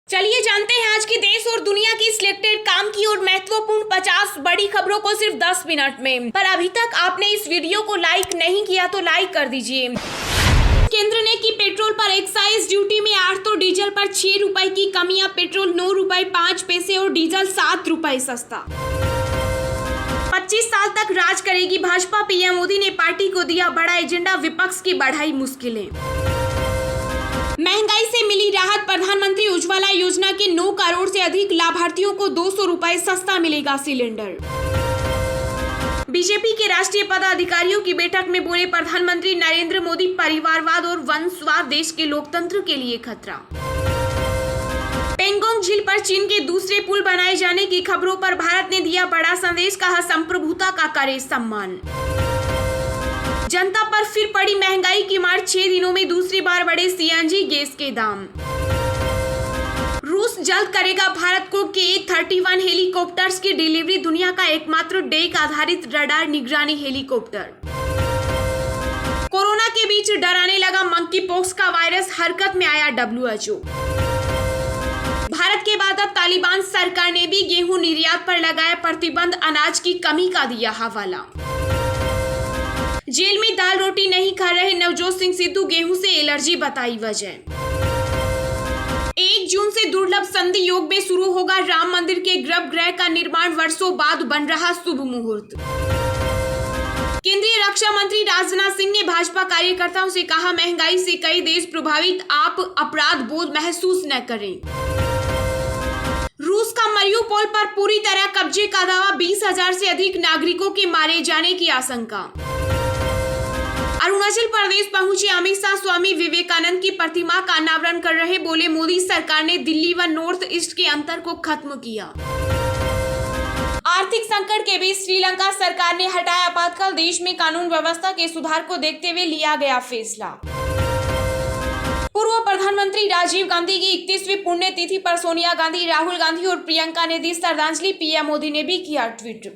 चलिए जानते हैं आज की देश और दुनिया की सिलेक्टेड काम की और महत्वपूर्ण 50 बड़ी खबरों को सिर्फ 10 मिनट में। पर अभी तक आपने इस वीडियो को लाइक नहीं किया तो लाइक कर दीजिए। केंद्र ने की पेट्रोल पर एक्साइज ड्यूटी में 8 तो डीजल पर 6 रुपए की कमी। अब पेट्रोल 9 रुपए 5 पैसे और डीजल 7 रुपए सस्ता। 25 साल तक राज करेगी भाजपा। पीएम मोदी ने पार्टी को दिया बड़ा एजेंडा, विपक्ष की बढ़ाई मुश्किलें। महंगाई से मिली राहत। प्रधानमंत्री उज्ज्वला योजना के 9 करोड़ से अधिक लाभार्थियों को 200 रुपए सस्ता मिलेगा सिलेंडर। बीजेपी के राष्ट्रीय पदाधिकारियों की बैठक में बोले प्रधानमंत्री नरेंद्र मोदी, परिवारवाद और वंशवाद देश के लोकतंत्र के लिए खतरा। पेंगोंग झील पर चीन के दूसरे पुल बनाए जाने की खबरों पर भारत ने दिया बड़ा संदेश, कहा संप्रभुता का करे सम्मान। जनता पर फिर पड़ी महंगाई की मार। 6 दिनों में दूसरी बार बढ़े सीएनजी गैस के दाम। रूस जल्द करेगा भारत को K-31 हेलीकॉप्टर्स की डिलीवरी। दुनिया का एकमात्र डेक आधारित रडार निगरानी हेलीकॉप्टर। कोरोना के बीच डराने लगा मंकी पॉक्स का वायरस, हरकत में आया WHO। भारत के बाद अब तालिबान सरकार ने भी गेहूं निर्यात पर लगाया प्रतिबंध, अनाज की कमी का दिया हवाला। जेल में दाल रोटी नहीं खा रहे नवजोत सिंह सिद्धू, गेहूं से एलर्जी बताई वजह। 1 जून से दुर्लभ संधि योग में शुरू होगा राम मंदिर के गर्भगृह का निर्माण, वर्षों बाद बन रहा शुभ मुहूर्त। केंद्रीय रक्षा मंत्री राजनाथ सिंह ने भाजपा कार्यकर्ताओं से कहा महंगाई से कई देश प्रभावित, आप अपराध बोध महसूस न करें। रूस का मरियुपोल पर पूरी तरह कब्जे का दावा, 20,000 से अधिक नागरिकों के मारे जाने की आशंका। अरुणाचल प्रदेश पहुंचे अमित शाह, स्वामी विवेकानंद की प्रतिमा का अनावरण कर रहे, बोले मोदी सरकार ने दिल्ली व नॉर्थ ईस्ट के अंतर को खत्म किया। आर्थिक संकट के बीच श्रीलंका सरकार ने हटाया आपातकाल, देश में कानून व्यवस्था के सुधार को देखते हुए लिया गया फैसला। पूर्व प्रधानमंत्री राजीव गांधी की 31वीं पुण्यतिथि पर सोनिया गांधी, राहुल गांधी और प्रियंका ने दी श्रद्धांजलि। पीएम मोदी ने भी किया ट्वीट।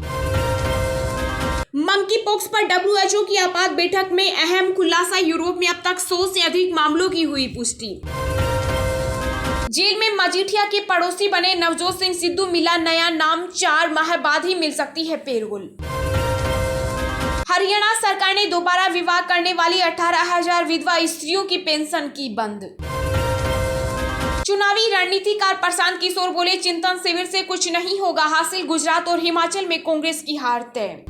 मंकी पॉक्स पर WHO की आपात बैठक में अहम खुलासा, यूरोप में अब तक 100 से अधिक मामलों की हुई पुष्टि। जेल में मजीठिया के पड़ोसी बने नवजोत सिंह सिद्धू, मिला नया नाम, 4 माह बाद ही मिल सकती है पेरोल। हरियाणा सरकार ने दोबारा विवाह करने वाली 18,000 विधवा स्त्रियों की पेंशन की बंद। चुनावी रणनीतिकार प्रशांत किशोर बोले चिंतन शिविर से कुछ नहीं होगा हासिल, गुजरात और हिमाचल में कांग्रेस की हार तय।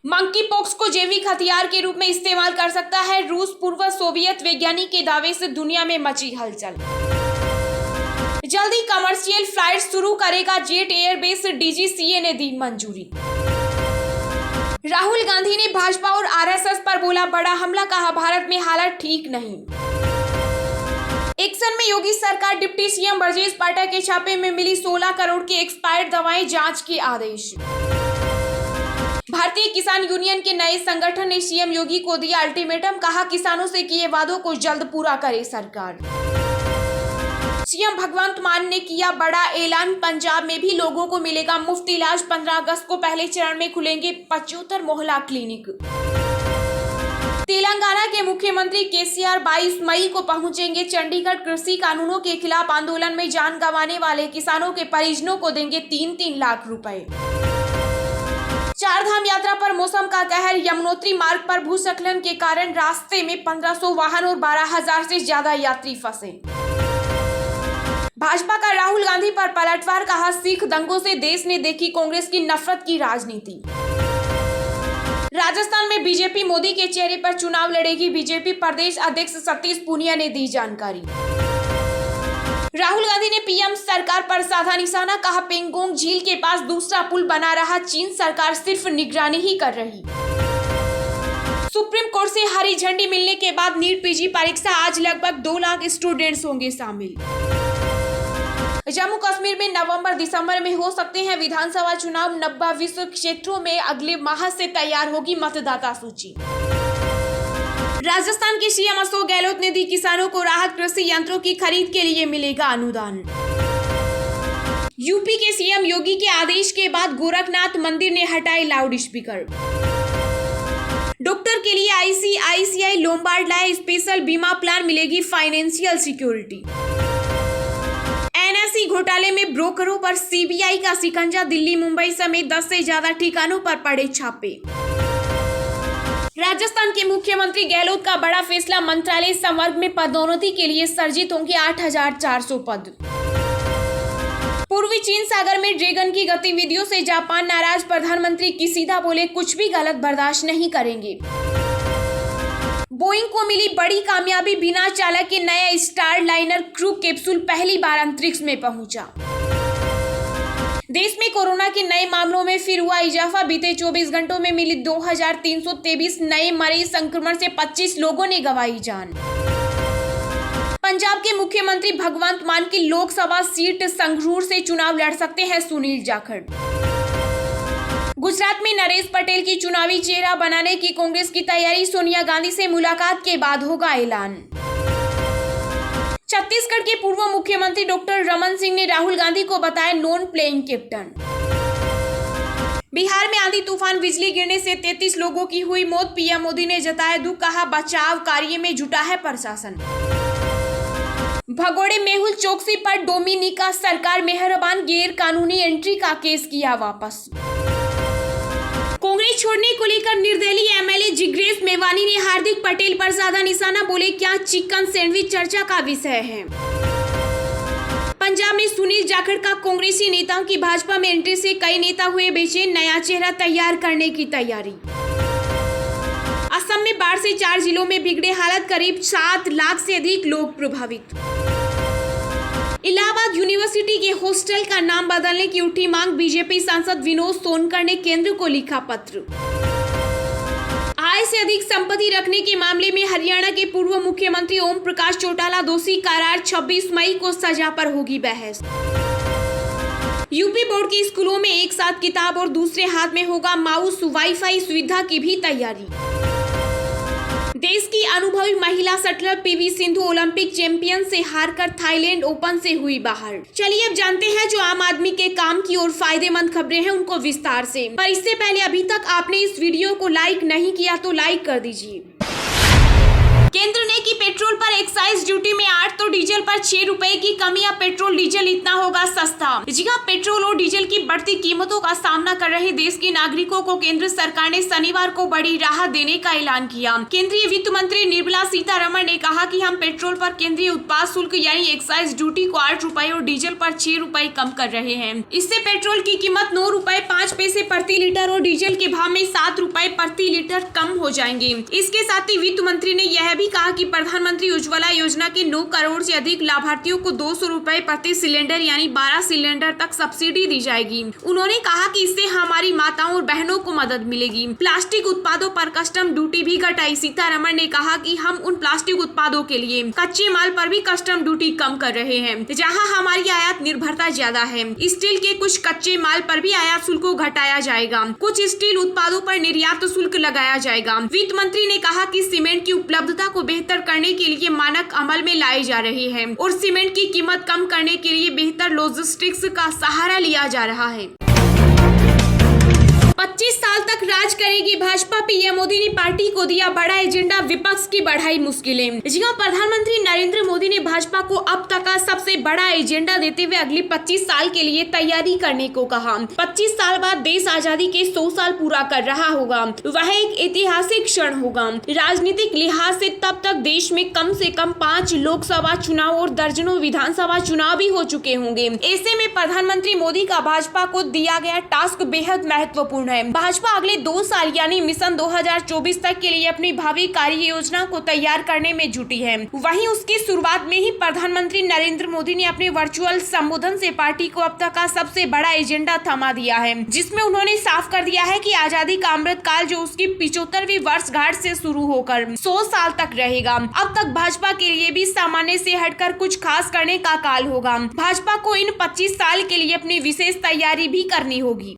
मंकी पॉक्स को जैविक हथियार के रूप में इस्तेमाल कर सकता है रूस, पूर्व सोवियत वैज्ञानिक के दावे से दुनिया में मची हलचल। जल्दी कमर्शियल फ्लाइट शुरू करेगा जेट एयरबेस, DGCA ने दी मंजूरी। राहुल गांधी ने भाजपा और RSS पर बोला बड़ा हमला, कहा भारत में हालत ठीक नहीं। एक्शन में योगी सरकार, डिप्टी सीएम ब्रजेश पाठक के छापे में मिली 16 करोड़ की एक्सपायर्ड दवाएं, जांच के आदेश। भारतीय किसान यूनियन के नए संगठन ने सीएम योगी को दिया अल्टीमेटम, कहा किसानों से किए वादों को जल्द पूरा करे सरकार। सीएम भगवंत मान ने किया बड़ा ऐलान, पंजाब में भी लोगों को मिलेगा मुफ्त इलाज। 15 अगस्त को पहले चरण में खुलेंगे 75 मोहल्ला क्लिनिक। तेलंगाना के मुख्यमंत्री केसीआर 22 मई को पहुंचेंगे चंडीगढ़। कृषि कानूनों के खिलाफ आंदोलन में जान गंवाने वाले किसानों के परिजनों को देंगे 3-3 लाख रुपए। 4 धाम यात्रा पर मौसम का कहर, यमुनोत्री मार्ग पर भूस्खलन के कारण रास्ते में 1500 वाहन और 12,000 से ज्यादा यात्री फंसे। भाजपा का राहुल गांधी पर पलटवार, कहा सिख दंगों से देश ने देखी कांग्रेस की नफरत की राजनीति। राजस्थान में बीजेपी मोदी के चेहरे पर चुनाव लड़ेगी, बीजेपी प्रदेश अध्यक्ष सतीश पूनिया ने दी जानकारी। राहुल गांधी ने पीएम सरकार पर साधा निशाना, कहा पेंगोंग झील के पास दूसरा पुल बना रहा, चीन सरकार सिर्फ निगरानी ही कर रही। सुप्रीम कोर्ट से हरी झंडी मिलने के बाद नीट PG परीक्षा, आज लगभग 2 लाख स्टूडेंट्स होंगे शामिल। जम्मू कश्मीर में नवंबर-दिसंबर में हो सकते हैं विधानसभा चुनाव, 90 क्षेत्रों में अगले माह से तैयार होगी मतदाता सूची। राजस्थान के सीएम अशोक गहलोत ने दी किसानों को राहत, कृषि यंत्रों की खरीद के लिए मिलेगा अनुदान। यूपी के सीएम योगी के आदेश के बाद गोरखनाथ मंदिर ने हटाए लाउड स्पीकर। डॉक्टर के लिए ICICI लोम्बार्ड लाए स्पेशल बीमा प्लान, मिलेगी फाइनेंशियल सिक्योरिटी। घोटाले में ब्रोकरों पर सीबीआई का शिकंजा, दिल्ली मुंबई समेत 10 से ज्यादा ठिकानों पर पड़े छापे। राजस्थान के मुख्यमंत्री गहलोत का बड़ा फैसला, मंत्रालय संवर्ग में पदोन्नति के लिए सर्जित होंगे 8,400 पद। पूर्वी चीन सागर में ड्रैगन की गतिविधियों से जापान नाराज, प्रधानमंत्री किशिदा बोले कुछ भी गलत बर्दाश्त नहीं करेंगे। बोइंग को मिली बड़ी कामयाबी, बिना चालक के नया स्टार लाइनर क्रू कैप्सूल पहली बार अंतरिक्ष में पहुंचा। देश में कोरोना के नए मामलों में फिर हुआ इजाफा, बीते 24 घंटों में मिली 2,323 नए मरीज, संक्रमण से 25 लोगों ने गंवाई जान। पंजाब के मुख्यमंत्री भगवंत मान की लोकसभा सीट संगरूर से चुनाव लड़ सकते हैं सुनील जाखड़। गुजरात में नरेश पटेल की चुनावी चेहरा बनाने की कांग्रेस की तैयारी, सोनिया गांधी से मुलाकात के बाद होगा ऐलान। छत्तीसगढ़ के पूर्व मुख्यमंत्री डॉक्टर रमन सिंह ने राहुल गांधी को बताया नॉन प्लेइंग कैप्टन। बिहार में आंधी तूफान, बिजली गिरने से 33 लोगों की हुई मौत, पीएम मोदी ने जताया दुख, कहा बचाव कार्य में जुटा है प्रशासन। भगोड़े मेहुल चोकसी पर डोमिनिका सरकार मेहरबान, गैर कानूनी एंट्री का केस किया वापस। कांग्रेस छोड़ने को लेकर निर्दलीय एमएलए जिग्नेश मेवानी ने हार्दिक पटेल पर साधा निशाना, बोले क्या चिकन सैंडविच चर्चा का विषय है। पंजाब में सुनील जाखड़ का कांग्रेसी नेताओं की भाजपा में एंट्री से कई नेता हुए बेचैन, नया चेहरा तैयार करने की तैयारी। असम में बाढ़ से 4 जिलों में बिगड़े हालत, करीब 7 लाख से अधिक लोग प्रभावित। इलाहाबाद यूनिवर्सिटी के हॉस्टल का नाम बदलने की उठी मांग, बीजेपी सांसद विनोद सोनकर ने केंद्र को लिखा पत्र। आय से अधिक संपत्ति रखने के मामले में हरियाणा के पूर्व मुख्यमंत्री ओम प्रकाश चौटाला दोषी करार, 26 मई को सजा पर होगी बहस। यूपी बोर्ड के स्कूलों में एक साथ किताब और दूसरे हाथ में होगा माउस, वाईफाई सुविधा की भी तैयारी। देश की अनुभवी महिला shuttler PV Sindhu Olympic champion से हारकर थाईलैंड ओपन से हुई बाहर। चलिए अब जानते हैं जो आम आदमी के काम की और फायदेमंद खबरें हैं उनको विस्तार से। पर इससे पहले अभी तक आपने इस वीडियो को लाइक नहीं किया तो लाइक कर दीजिए। केंद्र ने की पेट्रोल पर एक्साइज ड्यूटी में 8 तो डीजल पर 6 रुपए की कमी, अब पेट्रोल डीजल इतना होगा सस्ता। जी हां, पेट्रोल और डीजल की बढ़ती कीमतों का सामना कर रहे देश के नागरिकों को केंद्र सरकार ने शनिवार को बड़ी राहत देने का ऐलान किया। केंद्रीय वित्त मंत्री निर्मला सीतारमण ने कहा कि हम पेट्रोल पर केंद्रीय उत्पाद शुल्क यानी एक्साइज ड्यूटी को 8 रुपए और डीजल पर 6 रुपए कम कर रहे हैं। इससे पेट्रोल की कीमत 9 रुपए 5 पैसे प्रति लीटर और डीजल के भाव में 7 रुपए प्रति लीटर कम हो जाएंगे। इसके साथ ही वित्त मंत्री ने यह भी कहा कि प्रधानमंत्री उज्ज्वला योजना के 9 करोड़ से अधिक लाभार्थियों को 200 रुपए प्रति सिलेंडर यानी 12 सिलेंडर तक सब्सिडी दी जाएगी। उन्होंने कहा कि इससे हमारी माताओं और बहनों को मदद मिलेगी। प्लास्टिक उत्पादों पर कस्टम ड्यूटी भी घटाई। सीतारमण ने कहा कि हम उन प्लास्टिक उत्पादों के लिए कच्चे माल पर भी कस्टम ड्यूटी कम कर रहे हैं जहां हमारी आयात निर्भरता ज्यादा है। स्टील के कुछ कच्चे माल पर भी आयात शुल्क को घटाया जाएगा। कुछ स्टील उत्पादों पर निर्यात शुल्क लगाया जाएगा। वित्त मंत्री ने कहा कि सीमेंट की उपलब्धता को बेहतर करने के लिए मानक अमल में लाए जा रहे हैं और सीमेंट की कीमत कम करने के लिए बेहतर लॉजिस्टिक्स का सहारा लिया जा रहा है। 25 साल तक राज करेगी भाजपा, पीएम मोदी ने पार्टी को दिया बड़ा एजेंडा, विपक्ष की बढ़ाई मुश्किलें। जी हां, प्रधानमंत्री नरेंद्र मोदी ने भाजपा को अब तक का सबसे बड़ा एजेंडा देते हुए अगली 25 साल के लिए तैयारी करने को कहा। 25 साल बाद देश आजादी के 100 साल पूरा कर रहा होगा, वह एक ऐतिहासिक क्षण होगा। राजनीतिक लिहाज से तब तक देश में कम से कम 5 लोकसभा चुनाव और दर्जनों विधानसभा चुनाव भी हो चुके होंगे। ऐसे में प्रधानमंत्री मोदी का भाजपा को दिया गया टास्क बेहद महत्वपूर्ण है। भाजपा अगले 2 साल यानी मिशन 2024 तक के लिए अपनी भावी कार्य योजना को तैयार करने में जुटी है। वहीं उसकी शुरुआत में ही प्रधानमंत्री नरेंद्र मोदी ने अपने वर्चुअल संबोधन से पार्टी को अब तक का सबसे बड़ा एजेंडा थमा दिया है, जिसमें उन्होंने साफ कर दिया है कि आजादी का अमृत काल जो उसकी 75वीं वर्षगांठ से शुरू होकर 100 साल तक रहेगा। अब तक भाजपा के लिए भी सामान्य से हटकर कुछ खास करने का काल होगा। भाजपा को इन 25 साल के लिए अपनी विशेष तैयारी भी करनी होगी।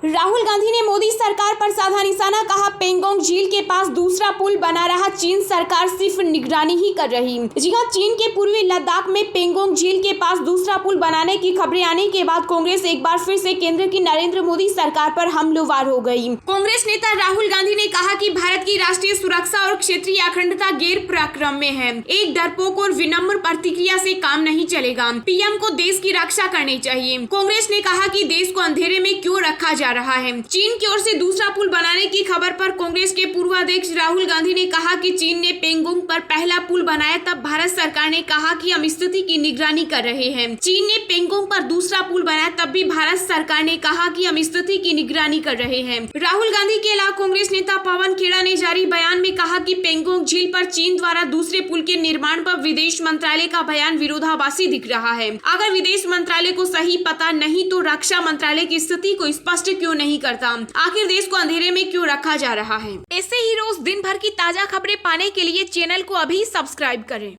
राहुल गांधी ने मोदी सरकार पर साधा निशाना, कहा पेंगोंग झील के पास दूसरा पुल बना रहा चीन सरकार सिर्फ निगरानी ही कर रही। जी हां, चीन के पूर्वी लद्दाख में पेंगोंग झील के पास दूसरा पुल बनाने की खबरें आने के बाद कांग्रेस एक बार फिर से केंद्र की नरेंद्र मोदी सरकार पर हमलावर हो गई। कांग्रेस नेता राहुल गांधी ने कहा कि भारत की राष्ट्रीय सुरक्षा और क्षेत्रीय अखंडता गैर प्रक्रम में है। एक डरपोक और विनम्र प्रतिक्रिया से काम नहीं चलेगा। पीएम को देश की रक्षा करनी चाहिए। कांग्रेस ने कहा कि देश को अंधेरे में क्यों रखा जा रहा है। चीन की ओर से दूसरा पुल बनाने की खबर पर कांग्रेस के पूर्व अध्यक्ष राहुल गांधी ने कहा कि चीन ने पेंगोंग पर पहला पुल बनाया तब भारत सरकार ने कहा कि हम स्थिति की निगरानी कर रहे हैं। चीन ने पेंगोंग पर दूसरा पुल बनाया तब भी भारत सरकार ने कहा कि हम स्थिति की निगरानी कर रहे हैं। राहुल गांधी के अलावा कांग्रेस नेता पवन खेड़ा ने जारी बयान में कहा कि पेंगोंग झील पर चीन द्वारा दूसरे पुल के निर्माण पर विदेश मंत्रालय का बयान विरोधाभासी दिख रहा है। अगर विदेश मंत्रालय को सही पता नहीं तो रक्षा मंत्रालय की स्थिति को स्पष्ट क्यों नहीं करता? आखिर देश को अंधेरे में क्यों रखा जा रहा है? ऐसे ही रोज दिन भर की ताजा खबरें पाने के लिए चैनल को अभी सब्सक्राइब करें।